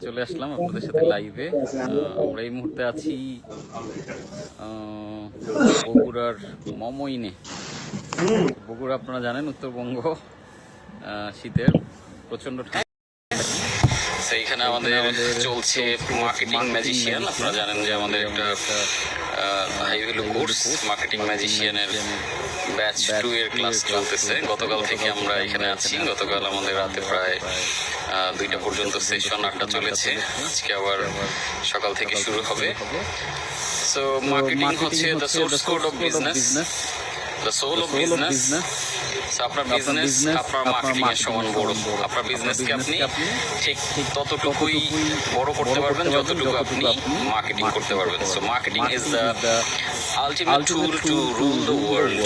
চলে আসলাম আপনাদের সাথে লাইভে। আমরা এই মুহূর্তে আছি বগুড়ার মমইনে। বগুড়া আপনারা জানেন উত্তরবঙ্গ, শীতের প্রচণ্ড ঠান্ডা। এইখানে আমাদের চলছে মার্কেটিং ম্যাজিশিয়ান। আপনারা জানেন যে আমাদের একটা হাই ভ্যালু কোর্স মার্কেটিং ম্যাজিশিয়ানের ব্যাচ 2 এর ক্লাস চলতেছে। গতকাল থেকে আমরা এখানে আছি। গতকাল আমাদের রাতে প্রায় 2টা পর্যন্ত সেশন আড্ডা চলেছে। আজকে আবার সকাল থেকে শুরু হবে। সো মার্কেটিং হচ্ছে the source code of business, the soul of business. আপনার বিজনেস আপনার মার্কেটিং এর সমান বড়। আপনার বিজনেসকে আপনি ঠিক ততটুকুই বড় করতে পারবেন যতটুকু আপনি মার্কেটিং করতে পারবেন। So marketing is the ultimate tool to rule the world.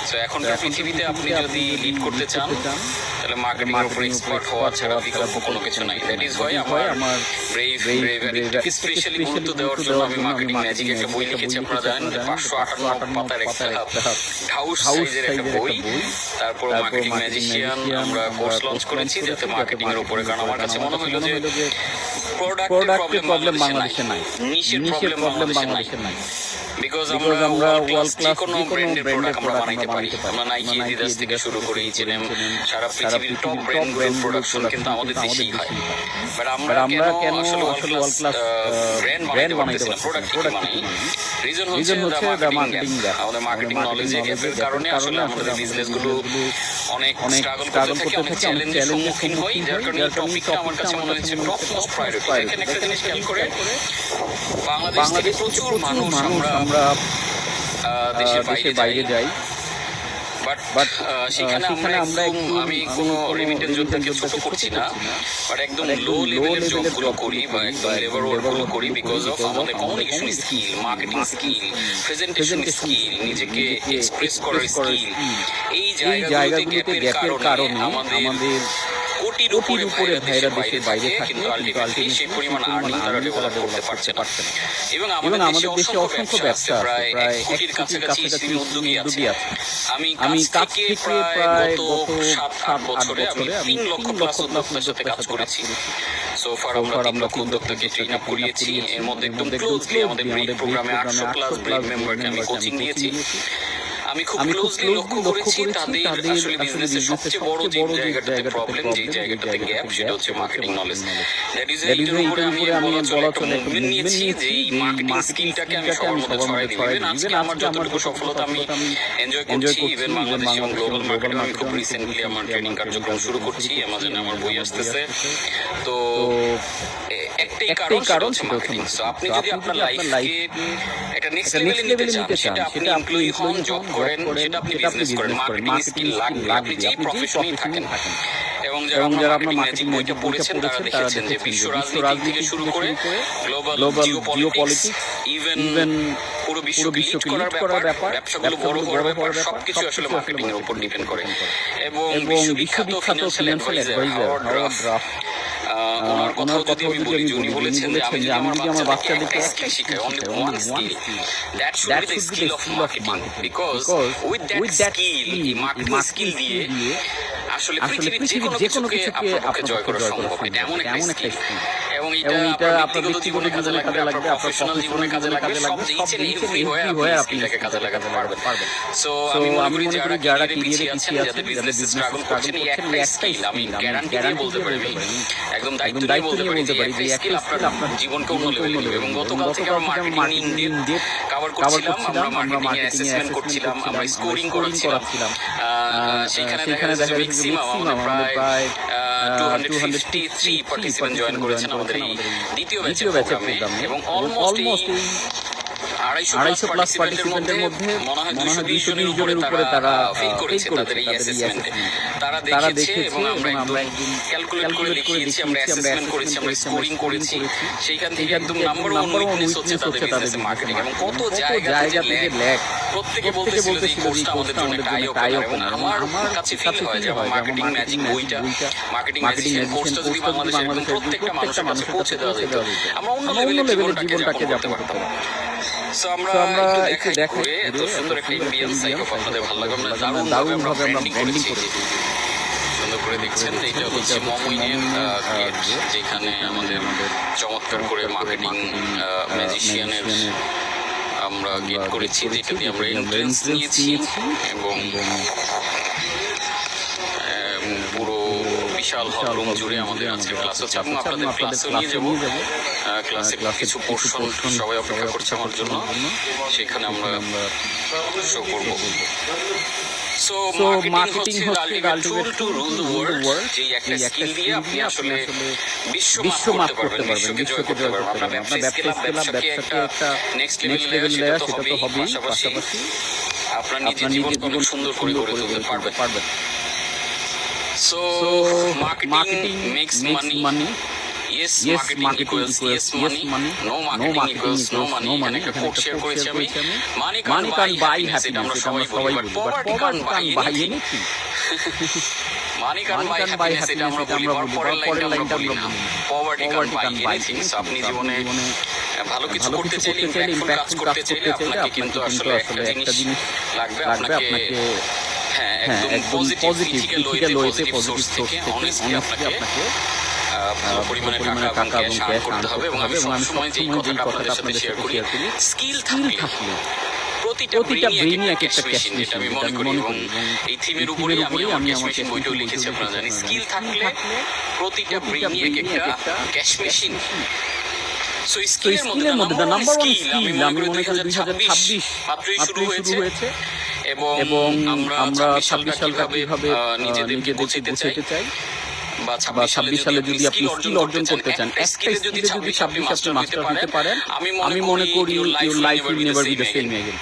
So এখনকার পৃথিবীতে আপনি যদি লিড করতে চান তাহলে মার্কেটিং এর উপর এক্সপার্ট হওয়া ছাড়া বিকল্প কোনো কিছু নাই। দ্যাট ইজ হোয়াই আমার ব্রেভ এটাকে স্পেশালি গুরুত্ব দেওয়ার জন্য আমি মার্কেটিং ম্যাজিক একটা বই লিখেছি। আপনারা জানেন যে 558 পাতার একটা ঢাউস সাইজের একটা বই। তারপর মার্কেটিং ম্যাজিশিয়ান আমরা কোর্স লঞ্চ করেছি যাতে মার্কেটিং এর উপরে, কারণ আমার কাছে মনে হলো যে প্রোডাক্টের প্রবলেম বাংলাদেশে নাই, নিশের প্রবলেম বাংলাদেশে নাই। বিকজ আমরা ওয়ার্ল্ড ক্লাস কোনো ব্র্যান্ডের প্রোডাক্ট আমরা বানাইতে পারি। আমরা নাইকি, অ্যাডিডাস থেকে শুরু করে H&M, সারা পৃথিবীর টপ ব্র্যান্ডগুলোর প্রোডাকশন কিন্তু আমাদের দেশেই হয়। বাট আমরা কেন আসলে ওয়ার্ল্ড ক্লাস ব্র্যান্ড বানাইতে পারতেছি না, প্রোডাক্ট কি বানাই? রিজন হচ্ছে দ্য মার্কেটিং গ্যাপ। আমাদের মার্কেটিং নলেজের গ্যাপের কারণে আসলে আমাদের বিজনেসগুলো অনেক স্ট্রাগল করতে থাকে, অনেক চ্যালেঞ্জের সম্মুখীন হই। যার কারণে এই টপিকটা আমার কাছে মনে হচ্ছে টপ মোস্ট প্রায়োরিটি। এখানে একটা জিনিস খেয়াল করে, বাংলাদেশ থেকে প্রচুর মানুষ আমরা দেশের বাইরে যাই। বাট সেখানে আমরা আমি কোনো রেমিটেন্স যোদ্ধাকে ছোট করছি না, বাট একদম লো লেভেলের জবগুলো করি বা একদম লেবার ওয়ার্কগুলো করি বিকজ অফ আমাদের communication skill, marketing skill, presentation skill, নিজেকে এক্সপ্রেস করার স্কিল। এই জায়গাগুলোতে গ্যাপের কারণে আমাদের কোটির উপরে ভাইরা দেশের বাইরে থাকে, কিন্তু আলটিমেটলি সেই পরিমাণ আর্নিং তারা ডেভেলপ করতে পারছে না। এবং আমাদের দেশে অসংখ্য ব্যবসা, প্রায় 1 কোটির কাছাকাছি স্ত্রী উদ্যোগী আছে। আমি কাছ থেকে প্রায় গত 7-8 বছরে আমি 3 লক্ষ প্লাস উদ্যোক্তার সাথে কাজ করেছি। সো ফার আমরা 3 লক্ষ উদ্যোক্তাকে ট্রেন আপ করিয়েছি। এর মধ্যে একদম ক্লোজলি আমাদের ব্রেক প্রোগ্রামে 800 প্লাস ব্রেক মেম্বারকে আমি কোচিং দিয়েছি। আমি খুব ক্লোজলি লক্ষ্য করেছি তাদের আসলে বিজনেসের সবচেয়ে বড় যে জায়গাটাতে প্রবলেম, যে জায়গাটাতে গ্যাপ, সেটা হচ্ছে মার্কেটিং নলেজ। দ্যাট ইজ এইটার উপরে আমি বলা চলে একটা মুভমেন্ট নিয়েছি যে এই মার্কেটিং স্কিলটাকে আমি সবার মধ্যে ছড়াই দিব। ইভেন আজকে আমার যতটুকু সফলতা আমি এনজয় করছি, ইভেন বাংলাদেশ এবং গ্লোবাল মার্কেটে আমি খুব রিসেন্টলি আমার ট্রেনিং কার্যক্রম শুরু করছি। অ্যামাজনে আমার বই আসতেছে। তো একটাই কারণ সেটা হচ্ছে মার্কেটিং। সো আপনি যদি আপনার লাইফকে একটা নেক্সট লেভেলে নিতে চান, সেটা আপনি এমপ্লয়ি হন, জব করেন, সেটা আপনি বিজনেস করেন, মার্কেটিং স্কিল লাগবে আপনি যেই প্রফেশনেই থাকেন। এবং যারা আপনার মার্কেটিং বইটা পড়েছেন তারা দেখেছেন যে বিশ্ব রাজনীতি থেকে শুরু করে গ্লোবাল জিওপলিটিক্স, ইভেন পুরো বিশ্বকে লিড করার ব্যাপার, ব্যবসাগুলো বড় করার ব্যাপার, সবকিছু আসলে মার্কেটিং এর উপর ডিপেন্ড করে। এবং বিশ্ববিখ্যাত ফিনান্সিয়াল অ্যাডভাইজার হাওয়ার্ড রাফ, ওনার কথা যদি আমি বলি, উনি বলেছেন যে আমি যদি আমার বাচ্চাদেরকে একটা স্কিল শিখাই, only one skill, that should be the skill of marketing. Because with that skill, এই মার্কেটিং স্কিল দিয়ে আসলে পৃথিবীর যে কোনো কিছুকে আপনার পক্ষে জয় করা সম্ভব। এটা এমন একটা স্কিল, এবং এটা আপনার ব্যক্তিগত জীবনে কাজে লাগবে, আপনার প্রফেশনাল জীবনে কাজে লাগবে, সব দিকে এভরি হয়ে আপনি স্কিলটাকে কাজে লাগাতে পারবেন। সো আমি মনে করি যারা ক্যারিয়ারে পিছিয়ে আছেন, যাদের বিজনেসে স্ট্রাগল করছেন, এই একটাই স্কিল আমি গ্যারান্টি দিয়ে বলতে পারি, একদম দায়িত্ব নিয়ে বলতে পারি যে এই স্কিল আপনার জীবনকে অন্য লেভেলে নেবে। এবং গতকাল থেকে আমরা মার্কেটিং ইন ডেপথ কভার করছিলাম, আমরা মার্কেটিং এ অ্যাসেসমেন্ট করছিলাম, আমরা স্কোরিং করাচ্ছিলাম। সেখানে দেখা যাচ্ছে যে ম্যাক্সিমাম আমাদের প্রায় 253 পার্টিসিপেন্ট জয়েন করেছেন আমাদের এই দ্বিতীয় ব্যাচের প্রোগ্রামে। এবং অলমোস্ট 250 প্লাস পার্টিসিপেন্টের মধ্যে মনে হয় 220 জনের উপরে তারা ফেল করেছে তাদের এই অ্যাসেসমেন্টে। তারা দেখেছে এবং আমরা একদম ক্যালকুলেট করে দেখিয়েছি, আমরা অ্যাসেসমেন্ট করেছি, আমরা স্কোরিং করেছি। সেইখান থেকে একদম নাম্বার 1 উইকনেস হচ্ছে তাদের বিজনেসে মার্কেটিং। এবং কত জায়গাতে যে ল্যাক, প্রত্যেকে বলতেছিল যে এই কোর্সটা আমাদের জন্য একটা আই ওপেনার। এবং আমার কাছে ফিল হয় যে আমার মার্কেটিং ম্যাজিক বইটা, মার্কেটিং ম্যাজিক কোর্সটা যদি বাংলাদেশের একদম প্রত্যেকটা মানুষের কাছে পৌঁছে দেওয়া যেত, আমরা অন্য লেভেলের জীবনটাকে যাপন করতে পারতাম। সো আমরা একটু দেখাই এত সুন্দর একটা এমবিএন্স, আই হোপ আপনাদের ভালো লাগবে। আমরা দারুণভাবে আমরা ব্র্যান্ডিং করেছি, সুন্দর করে দেখছেন, এটা হচ্ছে মমইনের গেট, যেখানে আমাদের চমৎকার করে মার্কেটিং ম্যাজিশিয়ানের আমরা গেট করেছি, যেটা দিয়ে আমরা এন্ট্রেন্স নিয়েছি এবং পুরো বিশাল হল রুম জুড়ে আমাদের আজকে ক্লাস হচ্ছে এবং আপনাদের ক্লাসও নিয়ে যাবো। ক্লাসে কিছু পোর্শন সবাই অপেক্ষা করছে আমার জন্য, সেখানে আমরা শো করব। সো মার্কেটিং হচ্ছে ultimate tool to rule the world. যে একটা স্কিল দিয়ে আপনি আসলে বিশ্ব মাপ করতে পারবেন, বিশ্বকে জয় করতে পারবেন। আপনার ব্যবসাকে একটা নেক্সট লেভেলে সেটা তো হবেই, পাশাপাশি আপনার নিজের জীবনকে অনেক সুন্দর করে গড়ে তুলতে পারবেন। So marketing makes money. Yes, marketing equals yes money. No marketing equals no money. এখানে একটা কোট শেয়ার করেছি আমি, money can't buy happiness, এটা আমরা সবাই বলি, but poverty can't buy anything. Money can't buy happiness, এটা আমরা বলি, পরের লাইনটা আমরা বলি না, poverty can't buy anything. So আপনি জীবনে ভালো কিছু করতে চাইলে, ইমপ্যাক্টফুল কাজ করতে চাইলে আপনাকে কিন্তু আসলে একটা জিনিস লাগবে, আপনাকে একদম পজিটিভ থেকে পজিটিভ সোর্স থেকে অনেস্টলি আপনাকে ভালো পরিমাণে টাকা এবং ক্যাশ করতে হবে। এবং আমি সবসময় যেই কথাটা আপনাদের সাথে শেয়ার করি, স্কিল থাকলে প্রতিটা ব্রেইনই এক একটা ক্যাশ মেশিন, এটা আমি মনে করি। এবং এই থিমের উপরেই আমি আমার ক্যাশ মেশিন বইটাও লিখেছি, আপনারা জানেন। স্কিল থাকলে প্রতিটা ব্রেইনই এক একটা ক্যাশ মেশিন। সো স্কিলের মধ্যে নাম্বার ওয়ান স্কিল আমি মনে করি 2026 মাত্রই শুরু হয়েছে এবং আমরা 26 সালটা কিভাবে নিজেদেরকে গোছাতে চাই, বা 26 সালে যদি আপনি স্কিল অর্জন করতে চান, একটা স্কিলে যদি 26 আপনি মাস্টার হতে পারেন, আমি মনে করি your life will never be the same again.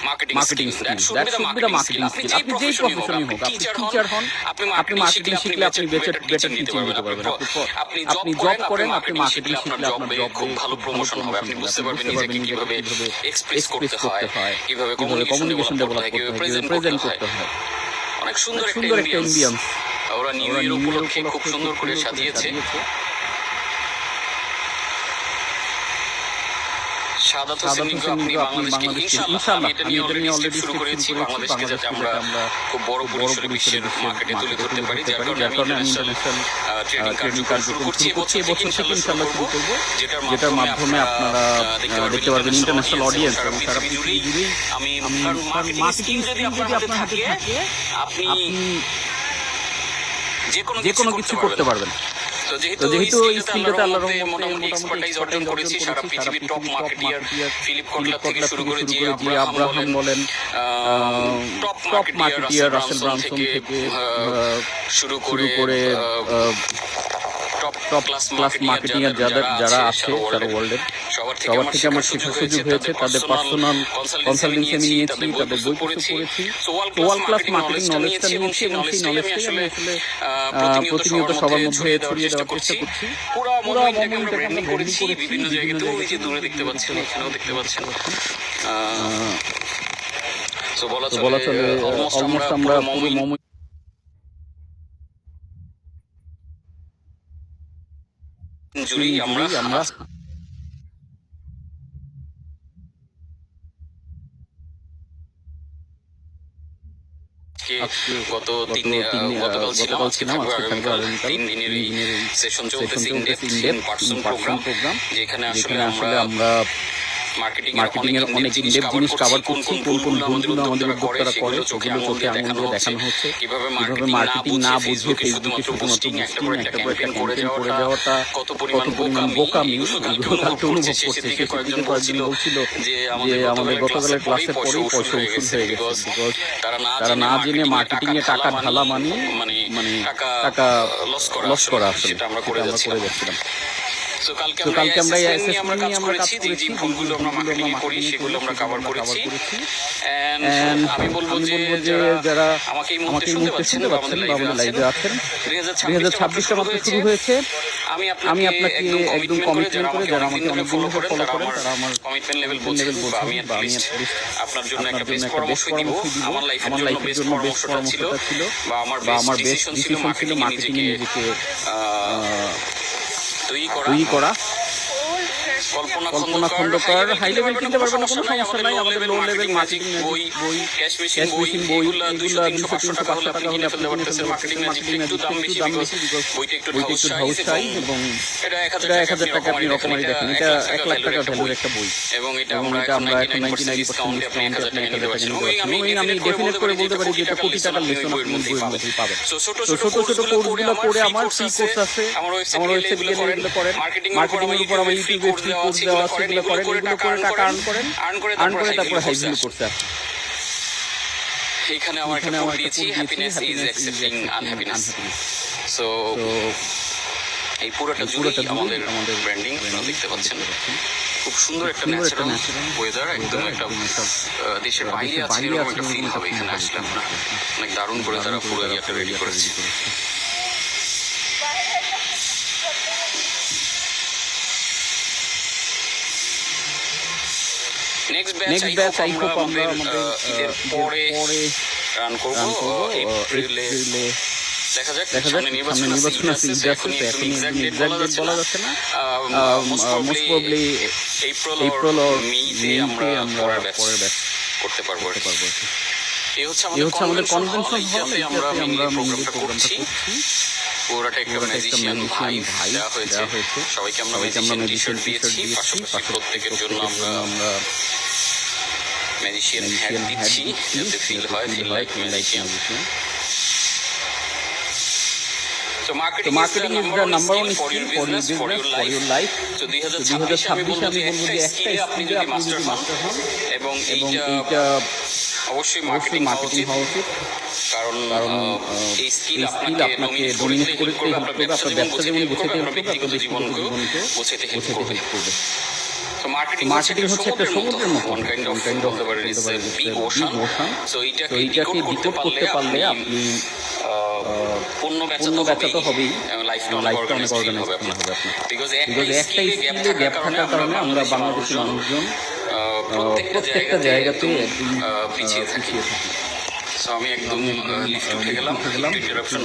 Marketing skill, that should be the marketing skill. আপনি যেই প্রফেশনই হোক, আপনি টিচার হন, আপনি মার্কেটিং শিখলে আপনি বেটার টিচিং দিতে পারবেন। আপনি জব করেন, আপনি মার্কেটিং শিখলে আপনার জব খুব ভালো প্রমোশন হবে। আপনি বুঝতে পারবেন নিজেকে কিভাবে এক্সপ্রেস করতে হয়, কিভাবে কমিউনিকেশন ডেভেলপ করতে হয়, কিভাবে প্রেজেন্ট করতে হয়। অনেক সুন্দর একটা অ্যাম্বিয়েন্স ওরা নিউ ইয়ার উপলক্ষে খুব সুন্দর করে সাজিয়েছে। সাদাত হোসেন নিগো, আপনি বাংলাদেশকে ইনশাআল্লাহ, আমি এটা নিয়ে অলরেডি শুরু করেছি, বাংলাদেশকে যাতে আমরা খুব বড় পরিসরে বিশ্বের মার্কেটে তুলে ধরতে পারি। যার কারণে আমি ইন্টারন্যাশনাল ট্রেডিং কার্যক্রম শুরু করছি। এবছর থেকে ইনশাআল্লাহ শুরু করব, যেটার মাধ্যমে আপনারা দেখতে পারবেন ইন্টারন্যাশনাল অডিয়েন্স এবং সারা পৃথিবী জুড়েই। আমি মার্কেটিং যদি আপনার হাতে থাকে, আপনি যে কোনো কিছু করতে পারবেন। তো যেহেতু এই স্কিলটাতে আল্লাহর রহমতে মোটামুটি এক্সপার্টাইজ অর্জন করেছি, সারা পৃথিবীর টপ মার্কেটিয়ার ফিলিপ কটলার থেকে শুরু করে জি আব্রাহাম বলেন, টপ মার্কেটিয়ার রাসেল ব্রানসন থেকে শুরু করে টপ ক্লাস মার্কেটিয়ার যারা আছে সারা ওয়ার্ল্ডের, সবার থেকে আমার শেখার সুযোগ হয়েছে। তাদের পার্সোনাল কনসালটেন্সি আমি নিয়েছি, তাদের বই পড়েছি। ওয়ার্ল্ড ক্লাস মার্কেটিং নলেজটা নিয়েছি এবং সেই নলেজটাই আমি আসলে প্রতিনিয়ত সবার মধ্যে ছড়িয়ে দেওয়ার চেষ্টা করছি। পুরো মোমেন্টটাকে আমরা ব্র্যান্ডিং করেছি বিভিন্ন জায়গায়, তো ওই যে দূরে দেখতে পাচ্ছেন, এখানেও দেখতে পাচ্ছেন। তো বলা চলে অলমোস্ট আমরা পুরো মোমেন্ট জুড়েই আমরা গতকাল ছিলাম, আজকে থাকবো আগামীকাল। 3 দিনের এই সেশন চলতেছে, ইন পার্সন প্রোগ্রাম, যেখানে আসলে আমরা মার্কেটিং এর অনেক ইনডেপথ জিনিস কভার করছি। কোন ভুলগুলো আমাদের উদ্যোক্তারা করে সেগুলো চোখে আঙুল দিয়ে দেখানো হচ্ছে, কিভাবে মার্কেটিং না বুঝে ফেসবুকে শুধুমাত্র একটা পর একটা ক্যাম্পেইন করে যাওয়াটা কত পরিমাণ বোকামি, এগুলো কালকে অনুভব করছে। সে থেকে কয়েকজন বলছিল যে আমাদের গতকালের ক্লাসের পরেই পয়সা উসুল হয়ে গেছে, বিকজ তারা না জেনে মার্কেটিং এ টাকা ঢালা মানে টাকা লস করা, আসলে সেটা আমরা করে যাচ্ছিলাম। তো কালকে আমরা এই অ্যাসেসমেন্ট নিয়ে আমরা কাজ করেছি, যে ভুলগুলো আমরা মার্কেটিং এ করি সেগুলো আমরা কভার করেছি। এন্ড আমি বলবো যে যারা আমাকে এই মুহূর্তে শুনতে পাচ্ছেন বা আমাদের লাইভে আছেন, 2026টা মাত্র শুরু হয়েছে। আমি আপনাকে একদম কমিটমেন্ট করে, যারা আমাকে অনেক দিন ধরে ফলো করেন, তারা আমার কমিটমেন্ট লেভেল বোঝেন, বা আমি অ্যাটলিস্ট আপনার জন্য একটা বেস্ট পরামর্শ দিব। আমার লাইফের জন্য বেস্ট পরামর্শটা ছিল, বা আমার বেস্ট ডিসিশন ছিল মার্কেটিং এ নিজেকে তৈরি করা। কল্পনা খন্দকার। হাই লেভেল কিনতে পারবেন না, কোনো সমস্যা নাই। আমাদের লো লেভেল মার্কেটিং বই, ক্যাশ মেশিন বই, এগুলা 200 300 500 টাকা হলে আপনি কিনে ফেলতে পারতেছেন। মার্কেটিং ম্যাজিক একটু দাম বেশি, বিকজ বইটা একটু ঢাউস সাইজ এবং এটা 1000 টাকা আপনি রকমারি দেখেন। এটা 1 লাখ টাকা ভ্যালুর একটা বই, এবং এটা আমরা এখন 99% ডিসকাউন্টে আপনি 1000 টাকা নিতে পারছেন। আমি ডেফিনেট করে বলতে পারি যে এটা কোটি টাকার লেসন আপনি বইয়ের মধ্যেই পাবেন। সো ছোট ছোট কোর্সগুলো করে আমার ফ্রি কোর্স আছে, আমার ওয়েবসাইটে গেলে এগুলো করেন। মার্কেটিং এর উপর আমার ইউটিউবে ফ্রি কোর্স দেওয়া আছে, এগুলো করেন। এগুলো করে টাকা আর্ন করেন, তারপর হাই ভ্যালু কোর্সে আসেন। এখানে আমার একটা কোড দিয়েছি, happiness is accepting unhappiness. So এই পুরোটা জুড়েই আমাদের ব্র্যান্ডিং আপনারা দেখতে পাচ্ছেন। খুব সুন্দর একটা ন্যাচারাল ওয়েদার, একদম একটা দেশের বাইরে আছেন এরকম একটা ফিল হবে এখানে আসলে। আপনার অনেক দারুণ করে তারা পুরো ইয়েটা রেডি করেছে। নেক্সট ব্যাচ আই হোপ আমরা আমাদের ঈদের পরে রান করব, এপ্রিলে। দেখা যাক সামনে নির্বাচন আছে, এখনই এক্সাক্ট ডেট বলা যাচ্ছে না। মোস্ট প্রবাবলি এপ্রিল অর মেতে আমরা পরের ব্যাচ করতে পারবো। এই হচ্ছে আমাদের কনভেনশন হল, আমরা মিনি প্রোগ্রামটা করছি। পুরোটা একটা ম্যাজিশিয়ান ভাই দেওয়া হয়েছে সবাইকে। আমরা ম্যাজিশিয়ান টি-শার্ট দিয়েছি, পাশাপাশি প্রত্যেকের জন্য আমরা ম্যাজিশিয়ান হ্যাট দিচ্ছি, যাতে feel like magician. So marketing is the number one skill for your business, for your life. So 2026 আমি বলবো যে একটা স্কিলে আপনি যদি মাস্টার হন, এবং এইটা অবশ্যই মার্কেটিং হওয়া উচিত। কারণ এই স্কিল আপনাকে ডমিনেট করে দিতে হেল্প করবে, আপনার ব্যবসা যেমন গোছাতে হেল্প করবে, আপনার জীবনকেও গোছাতে হেল্প করবে। তো মার্কেটিং হচ্ছে একটা সমুদ্রের মতো, ওয়ান কাইন্ড অফ বলতে পারেন it's a big ocean. So এইটাকে ডিকোড করতে পারলে আপনি পণ্য বেচা তো হবেই, লাইফটা অনেক অর্গানাইজড হবে আপনার। বিকজ একটা স্কিলে গ্যাপ থাকার কারণে আমরা বাংলাদেশের মানুষজন প্রত্যেকটা জায়গাতে পিছিয়ে থাকি। সো আমি একদম লিফট উঠে গেলাম, ইন্টারাপশন